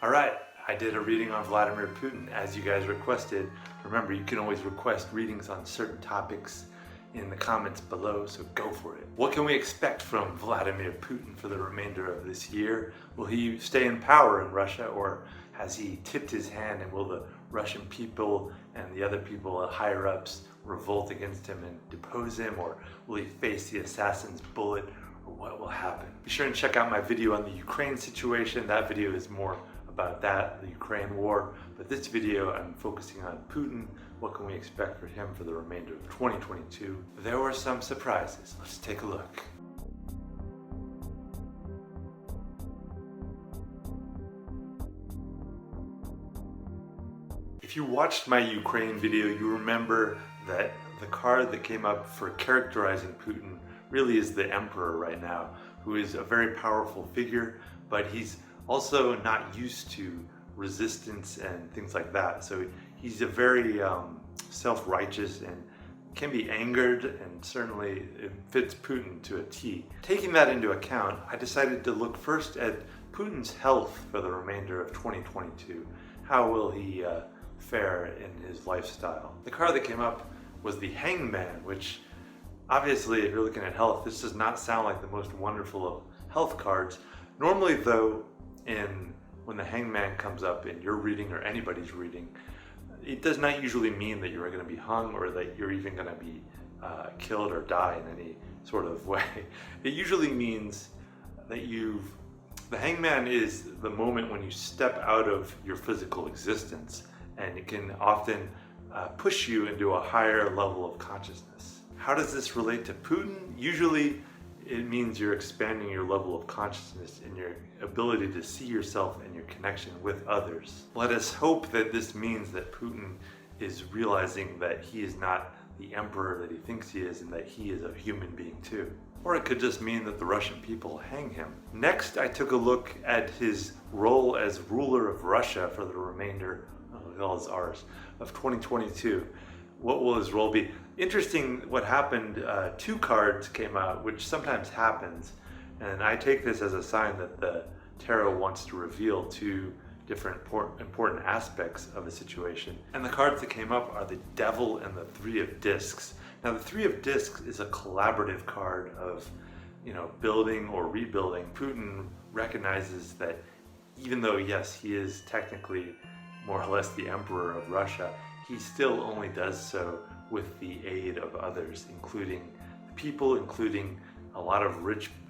All right, I did a reading on Vladimir Putin as you guys requested. Remember, you can always request readings on certain topics in the comments below, so go for it. What can we expect from Vladimir Putin for the remainder of this year? Will he stay in power in Russia, or has he tipped his hand, and will the Russian people and the other people, higher ups, revolt against him and depose him, or will he face the assassin's bullet, or what will happen? Be sure and check out my video on the Ukraine situation. That video is more about that, the Ukraine war, but this video I'm focusing on Putin. What can we expect for him for the remainder of 2022? There were some surprises. Let's take a look. If you watched my Ukraine video, you remember that the card that came up for characterizing Putin really is the Emperor right now, who is a very powerful figure, but he's also not used to resistance and things like that. So he's a very self-righteous and can be angered, and certainly it fits Putin to a T. Taking that into account, I decided to look first at Putin's health for the remainder of 2022. How will he fare in his lifestyle? The card that came up was the Hangman, which obviously, if you're looking at health, this does not sound like the most wonderful of health cards. Normally though, when the Hangman comes up in your reading or anybody's reading, it does not usually mean that you're going to be hung or that you're even going to be killed or die in any sort of way. It usually means that the Hangman is the moment when you step out of your physical existence, and it can often push you into a higher level of consciousness. How does this relate to Putin? Usually it means you're expanding your level of consciousness and your ability to see yourself and your connection with others. Let us hope that this means that Putin is realizing that he is not the emperor that he thinks he is, and that he is a human being too. Or it could just mean that the Russian people hang him. Next, I took a look at his role as ruler of Russia for the remainder, well as ours, of 2022. What will his role be? Interesting what happened, two cards came out, which sometimes happens, and I take this as a sign that the tarot wants to reveal two different important aspects of a situation. And the cards that came up are the Devil and the Three of Discs. Now the Three of Discs is a collaborative card of, building or rebuilding. Putin recognizes that even though, yes, he is technically more or less the emperor of Russia, he still only does so with the aid of others, including the people, including a lot of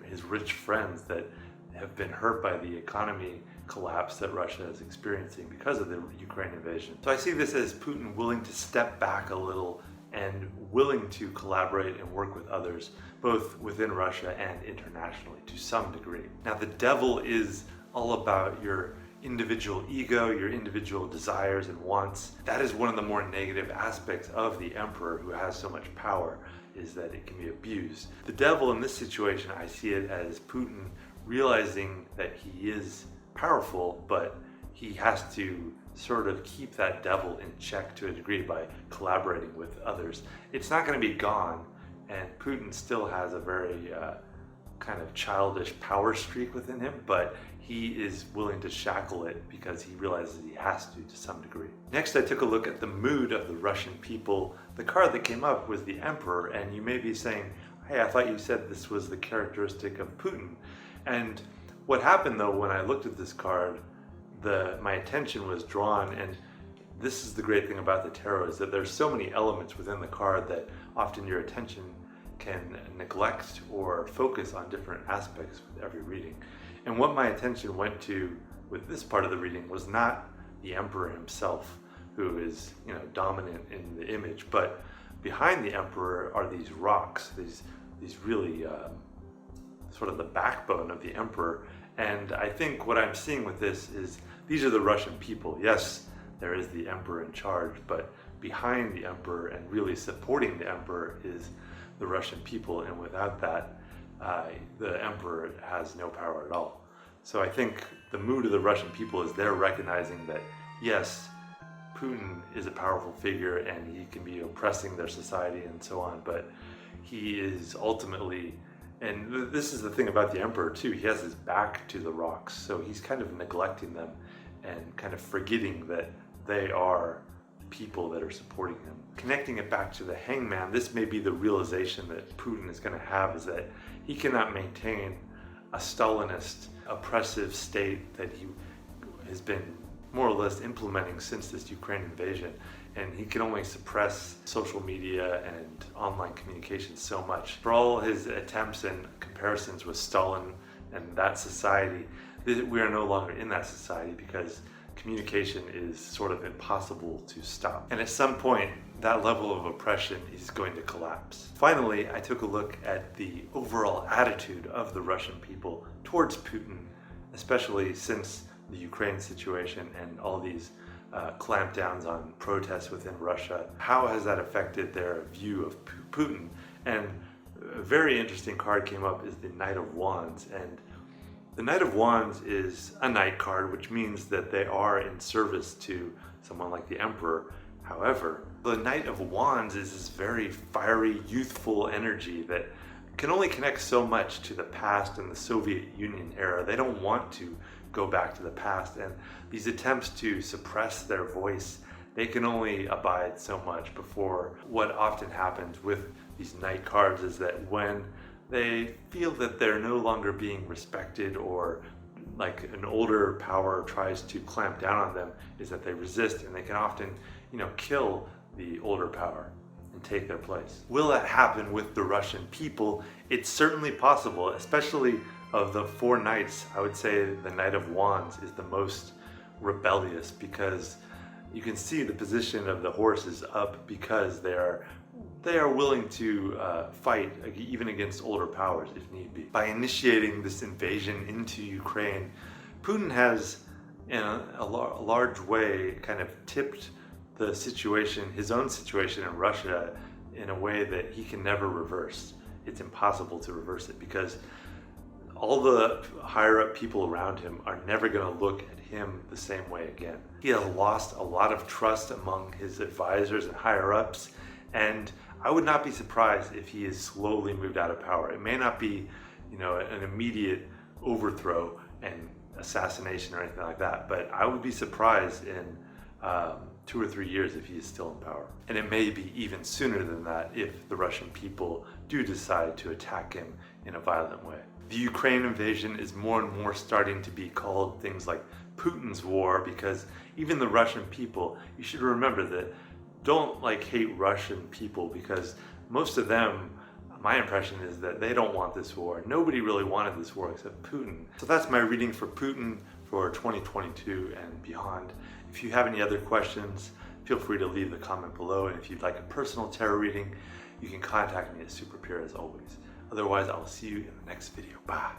his rich friends that have been hurt by the economy collapse that Russia is experiencing because of the Ukraine invasion. So I see this as Putin willing to step back a little and willing to collaborate and work with others, both within Russia and internationally to some degree. Now the Devil is all about your individual ego, your individual desires and wants. That is one of the more negative aspects of the emperor, who has so much power, is that it can be abused. The Devil in this situation, I see it as Putin realizing that he is powerful, but he has to sort of keep that devil in check to a degree by collaborating with others. It's not going to be gone, and Putin still has a very kind of childish power streak within him, but he is willing to shackle it because he realizes he has to some degree. Next, I took a look at the mood of the Russian people. The card that came up was the Emperor, and you may be saying, hey, I thought you said this was the characteristic of Putin. And what happened though, when I looked at this card, my attention was drawn, and this is the great thing about the tarot, is that there's so many elements within the card that often your attention can neglect or focus on different aspects with every reading. And what my attention went to with this part of the reading was not the Emperor himself, who is dominant in the image, but behind the Emperor are these rocks, these really sort of the backbone of the Emperor. And I think what I'm seeing with this is these are the Russian people. Yes, there is the Emperor in charge, but behind the Emperor and really supporting the Emperor is the Russian people, and without that, the Emperor has no power at all. So I think the mood of the Russian people is they're recognizing that, yes, Putin is a powerful figure and he can be oppressing their society and so on, but he is ultimately, and this is the thing about the Emperor too, he has his back to the rocks, so he's kind of neglecting them and kind of forgetting that they are people that are supporting him. Connecting it back to the hangman, this may be the realization that Putin is going to have, is that he cannot maintain a Stalinist, oppressive state that he has been more or less implementing since this Ukraine invasion. And he can only suppress social media and online communication so much. For all his attempts and comparisons with Stalin and that society, we are no longer in that society because communication is sort of impossible to stop. And at some point, that level of oppression is going to collapse. Finally, I took a look at the overall attitude of the Russian people towards Putin, especially since the Ukraine situation and all these clampdowns on protests within Russia. How has that affected their view of Putin? And a very interesting card came up is the Knight of Wands. And the Knight of Wands is a knight card, which means that they are in service to someone like the Emperor. However, the Knight of Wands is this very fiery, youthful energy that can only connect so much to the past and the Soviet Union era. They don't want to go back to the past, and these attempts to suppress their voice, they can only abide so much before what often happens with these knight cards is that when they feel that they're no longer being respected, or like an older power tries to clamp down on them, is that they resist, and they can often, kill the older power and take their place. Will that happen with the Russian people? It's certainly possible, especially of the four knights. I would say the Knight of Wands is the most rebellious, because you can see the position of the horse is up because they are willing to fight even against older powers if need be. By initiating this invasion into Ukraine, Putin has, in a large way, kind of tipped the situation, his own situation in Russia, in a way that he can never reverse. It's impossible to reverse it because all the higher up people around him are never going to look at him the same way again. He has lost a lot of trust among his advisors and higher ups, and I would not be surprised if he is slowly moved out of power. It may not be, an immediate overthrow and assassination or anything like that, but I would be surprised in 2 or 3 years if he is still in power. And it may be even sooner than that if the Russian people do decide to attack him in a violent way. The Ukraine invasion is more and more starting to be called things like Putin's war, because even the Russian people, you should remember that, don't hate Russian people, because most of them, my impression is that they don't want this war. Nobody really wanted this war except Putin. So that's my reading for Putin for 2022 and beyond. If you have any other questions, feel free to leave the comment below. And if you'd like a personal tarot reading, you can contact me at SuperPure as always. Otherwise, I'll see you in the next video. Bye.